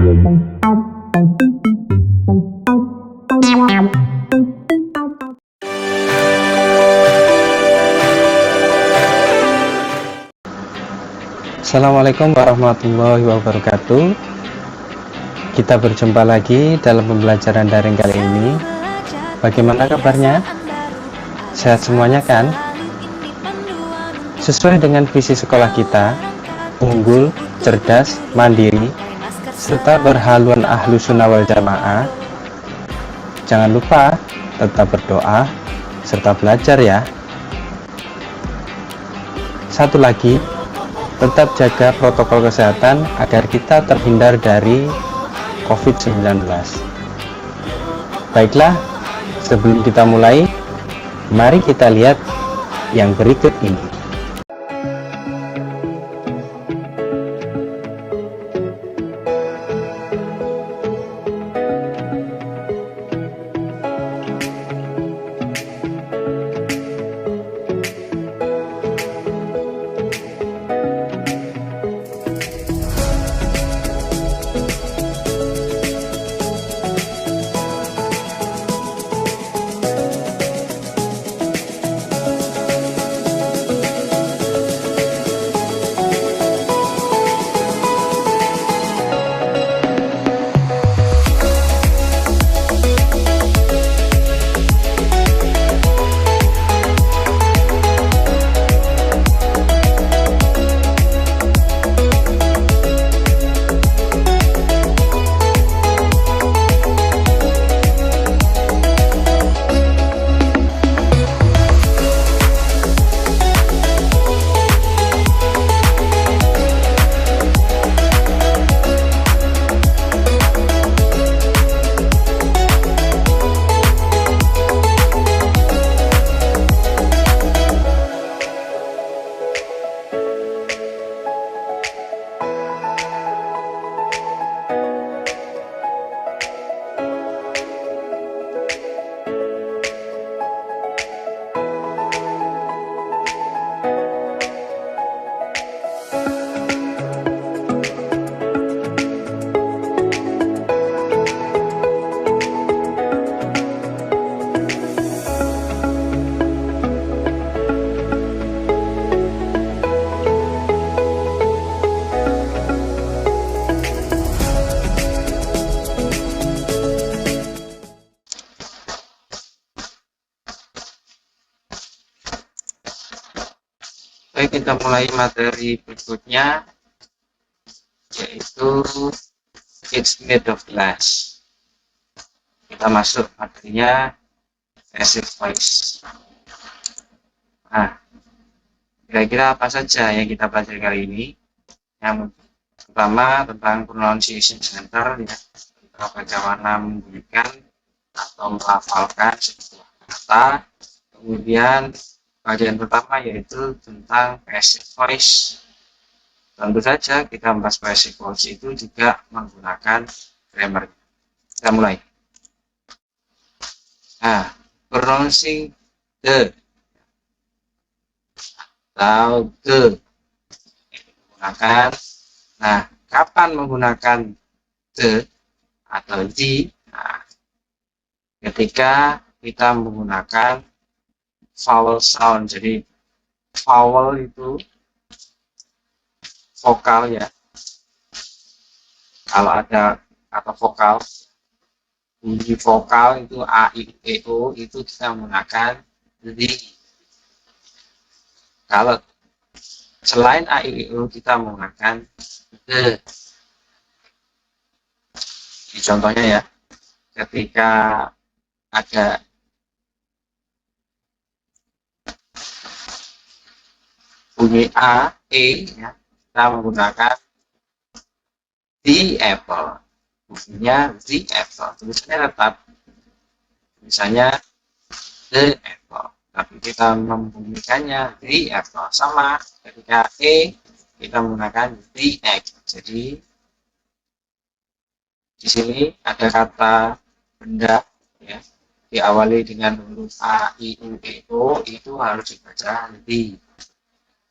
Assalamualaikum warahmatullahi wabarakatuh. Kita berjumpa lagi dalam pembelajaran daring kali ini. Bagaimana kabarnya? Sehat semuanya kan? Sesuai dengan visi sekolah kita, unggul, cerdas, mandiri, serta berhaluan ahlu sunnah wal jamaah. Jangan lupa tetap berdoa serta belajar ya. Satu lagi, tetap jaga protokol kesehatan agar kita terhindar dari COVID-19. Baiklah, sebelum kita mulai, mari kita lihat yang berikut ini. Baik, kita mulai materi berikutnya, yaitu it's made of glass. Kita masuk materinya passive voice. Nah, kira-kira apa saja yang kita pelajari kali ini? Yang pertama tentang pronunciation center, ya, bagaimana membunyikan atau melafalkan sebuah kata. Kemudian bagian pertama yaitu tentang passive voice. Tentu saja kita membahas passive voice itu juga menggunakan grammar. Kita mulai. Nah, pronouncing the atau the menggunakan. Nah, kapan menggunakan the atau the? Nah, ketika kita menggunakan vowel sound. Jadi vowel itu vokal, ya. Kalau ada kata vokal, bunyi vokal itu a, i, u, e, o, itu kita menggunakan the. Kalau selain a, i, u, e, kita menggunakan the. Ini contohnya ya, ketika ada bunyi a, e, ya, kita menggunakan the apple. Bunyinya the apple, tulisannya tetap misalnya the apple, tapi kita membunyikannya the apple. Sama ketika e, kita menggunakan the egg. Jadi di sini ada kata benda, ya, diawali dengan huruf a, i, u, e, o, itu harus dibaca the.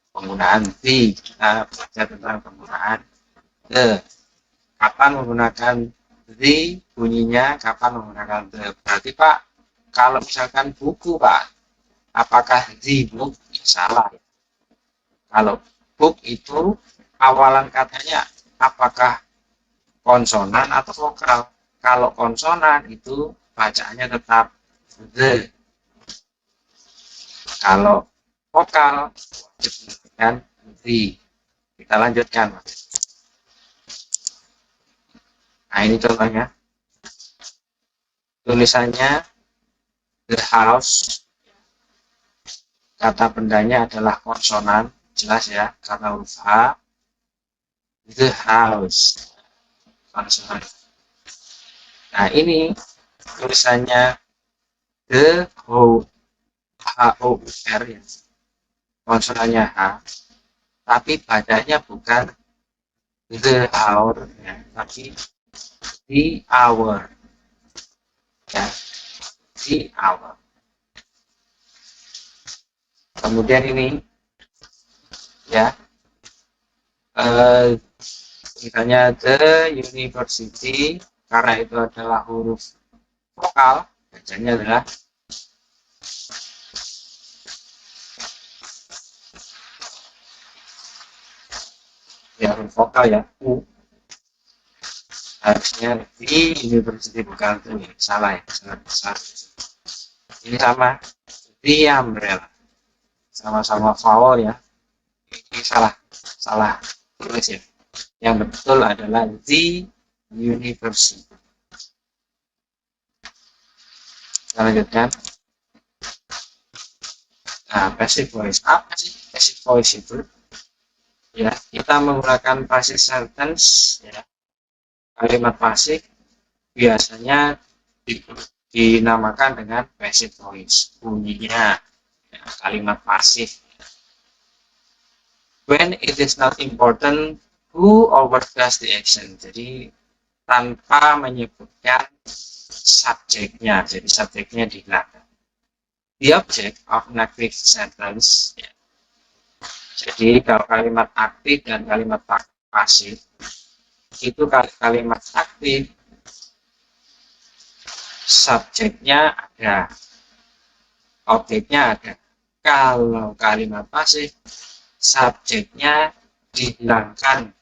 Penggunaan the, kita belajar tentang penggunaan the. kapan menggunakan the bunyinya, kapan menggunakan the. Berarti Pak, kalau misalkan buku Pak, apakah the book? Ya, salah. Kalau book itu awalan katanya apakah konsonan atau vokal? Kalau konsonan itu bacaannya tetap the. Kalau vokal wajib menggunakan the. Kita lanjutkan. Nah, ini contohnya. Tulisannya the house. Kata bendanya adalah konsonan. Jelas ya, karena huruf H. The house. Konsonan. Nah, ini tulisannya the HOUR ya. Konsonannya H. Tapi bacanya bukan the hour ya, tapi the hour ya, the hour. Kemudian ini ya, misalnya the university, karena itu adalah huruf vokal, bacanya adalah ya huruf vokal ya, U. Harusnya di university, bukan itu ya. Salah ya, sangat besar. Ini sama the umbrella, sama-sama vowel ya. Ini salah tulis ya. Yang betul adalah the university. Kita lanjutkan. Nah, passive voice. Apa sih passive voice itu? Ya, kita menggunakan passive sentence ya. Kalimat pasif biasanya dinamakan dengan passive voice. Bunyinya ya, kalimat pasif. When it is not important who or what does the action. Jadi tanpa menyebutkan subjeknya. Jadi subjeknya dihilangkan. The object of an active sentence. Ya. Jadi kalau kalimat aktif dan kalimat pasif itu kalimat aktif subjeknya ada, objeknya ada. Kalau kalimat pasif subjeknya dihilangkan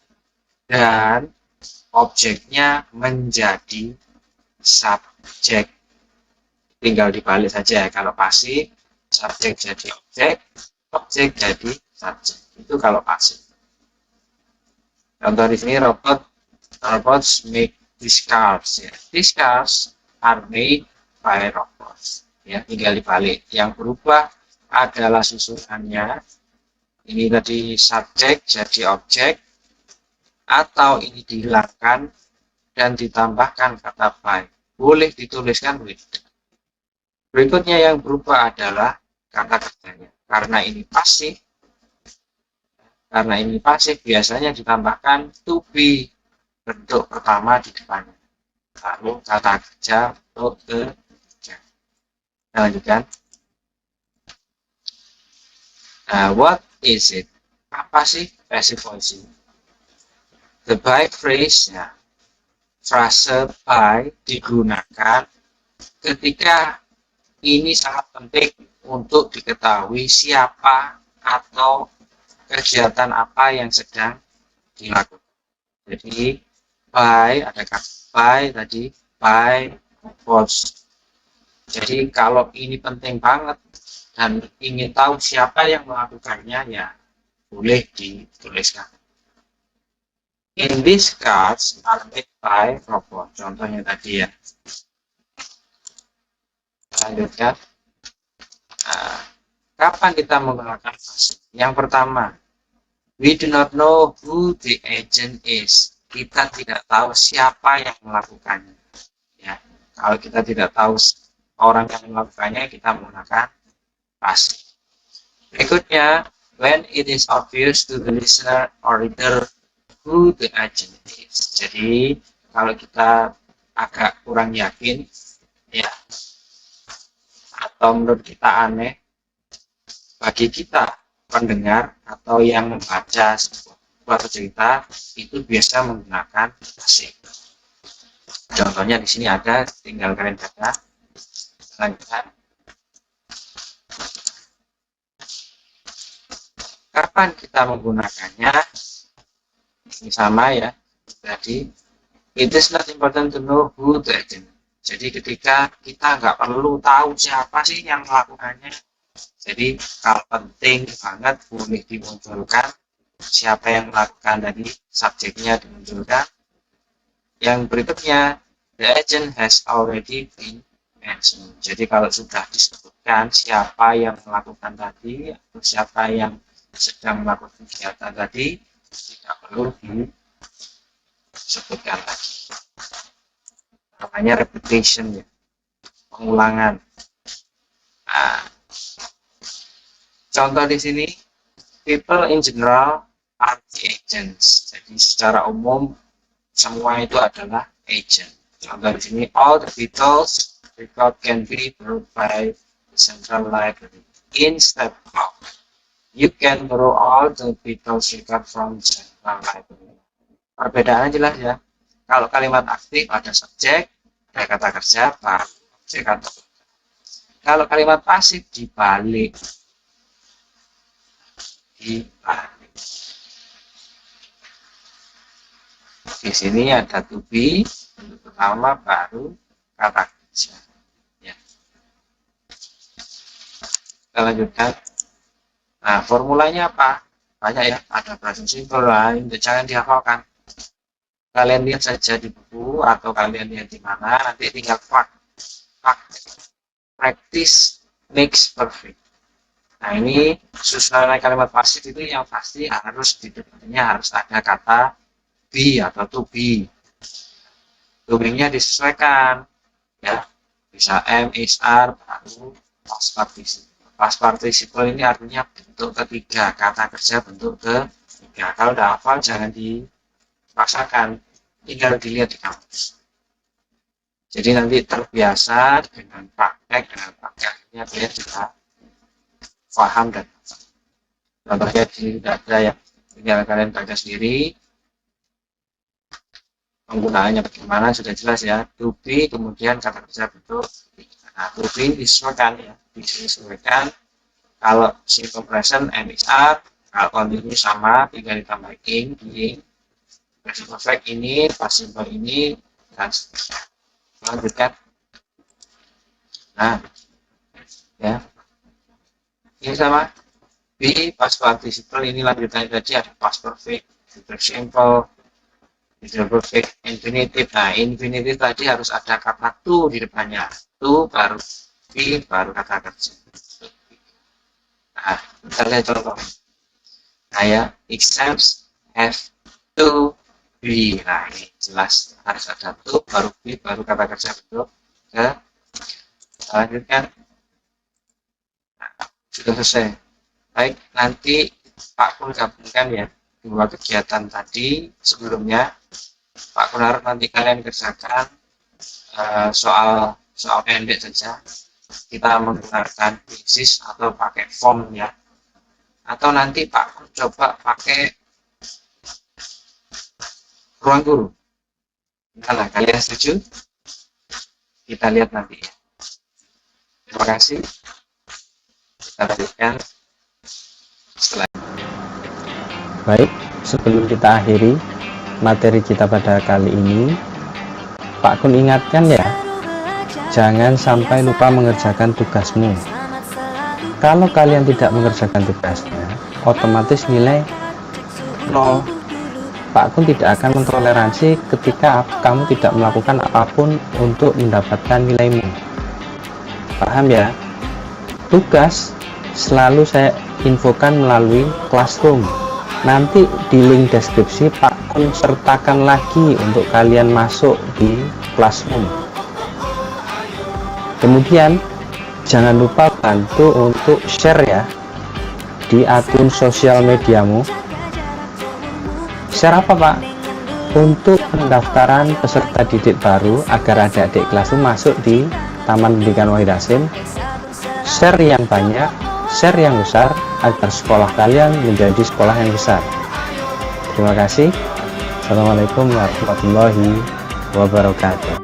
dan objeknya menjadi subjek. Tinggal dibalik saja. Kalau pasif subjek jadi objek, objek jadi subjek. Itu kalau pasif. Contoh di sini robots make these cars. Ya. These cars are made by robots. Ya, tinggal dibalik. Yang berubah adalah susunannya. Ini tadi subjek jadi objek, atau ini dihilangkan dan ditambahkan kata by. Boleh dituliskan with. Berikutnya yang berubah adalah kata-katanya. Karena ini pasif biasanya ditambahkan to be bentuk pertama di depannya. Lalu kata kerja untuk kerja. Kita lanjutkan. Nah, what is it? Apa sih passive voice? The by phrase, ya, frase by digunakan ketika ini sangat penting untuk diketahui siapa atau kegiatan apa yang sedang dilakukan. Jadi by, ada kata by tadi, by was. Jadi kalau ini penting banget dan ingin tahu siapa yang melakukannya, ya boleh dituliskan. In these cards are made by robot. Contohnya tadi ya. Lanjutkan. Nah, kapan kita menggunakan pasif? Yang pertama, we do not know who the agent is. Kita tidak tahu siapa yang melakukannya. Ya, kalau kita tidak tahu orang yang melakukannya, kita menggunakan pasif. Berikutnya, when it is obvious to the listener or reader who the agent is. Jadi kalau kita agak kurang yakin, ya, atau menurut kita aneh, bagi kita pendengar atau yang membaca atau cerita itu biasa menggunakan pasif. Contohnya di sini ada, tinggal kalian baca. Lanjutkan. Kapan kita menggunakannya? Ini sama ya. Jadi, it is not important to know who the agent. Jadi ketika kita nggak perlu tahu siapa sih yang melakukannya. Jadi kalau penting banget boleh dimunculkan siapa yang melakukan, tadi subjeknya dimunculkan. Yang berikutnya, the agent has already been mentioned. Jadi kalau sudah disebutkan siapa yang melakukan tadi atau siapa yang sedang melakukan kegiatan tadi, tidak perlu disebutkan lagi. Namanya repetition ya, pengulangan. Nah, contoh di sini, people in general are the agents. Jadi secara umum semua itu adalah agent. Contoh di sini, all the Beatles record can be borrowed by the central library. Instead of, you can borrow all the Beatles record from central library. Perbedaannya jelas ya. Kalau kalimat aktif ada subjek, ada kata kerja, baru objek atau verb. Kalau kalimat pasif dibalik. Di sini ada to be, bentuk pertama, baru kata kerja. Ya. Kita lanjutkan. Nah, formulanya apa? Banyak ya, ada present simple lain, jangan dihafalkan. Kalian lihat saja di buku atau kalian lihat di mana, nanti tinggal practice makes perfect. Nah, ini susunan kalimat pasif itu yang pasti harus di depannya harus ada kata be atau to be. To be-nya disesuaikan ya. Bisa am, is, are, baru past participle. Past participle ini artinya bentuk ketiga, kata kerja bentuk ketiga. Kalau udah hafal jangan dipaksakan, tinggal dilihat di kamus. Jadi nanti terbiasa dengan praktek, dengan prakteknya kalian juga paham dan contohnya tidak ada ya, tinggal kalian baca sendiri. Penggunaannya bagaimana sudah jelas ya. To be kemudian kata kerja bentuk. Nah, to be disesuaikan ya, disesuaikan. Kalau simple present and is are, kalau continuous sama tinggal ditambah being. Present perfect ini, past simple ini, dan lanjutkan. Nah, ya, ini sama. Be past participle ini lanjutannya tadi ada past perfect, future simple, future perfect, infinitive. Nah, infinitive tadi harus ada kata to di depannya. To baru be baru kata kerja. Nah, kita lihat contoh. Nah ya, exams have to be. Nah, ini jelas harus ada to baru be baru kata kerja bentuk ke. Lanjutkan. Nah, sudah selesai. Baik, nanti Pak Kun gabungkan ya dua kegiatan tadi sebelumnya. Pak Kun harap nanti kalian kerjakan soal pendek saja. Kita menggunakan basis atau pakai form ya. Atau nanti Pak Kun coba pakai ruang guru. Nah, kalian setuju? Kita lihat nanti ya. Terima kasih. Kita lanjutkan setelah. Baik, sebelum kita akhiri materi kita pada kali ini, Pak Kun ingatkan ya, jangan sampai lupa mengerjakan tugasmu. Kalau kalian tidak mengerjakan tugasnya, otomatis nilai 0. Pak Kun tidak akan mentoleransi ketika kamu tidak melakukan apapun untuk mendapatkan nilaimu. Paham ya? Tugas selalu saya infokan melalui Classroom. Nanti di link deskripsi Pak Kun sertakan lagi untuk kalian masuk di Classroom. Kemudian jangan lupa bantu untuk share ya di akun sosial mediamu. Share apa Pak? Untuk pendaftaran peserta didik baru agar adik-adik kelasmu masuk di Taman Pendidikan Wahid Hasim. Share yang banyak, share yang besar agar sekolah kalian menjadi sekolah yang besar. Terima kasih. Assalamualaikum warahmatullahi wabarakatuh.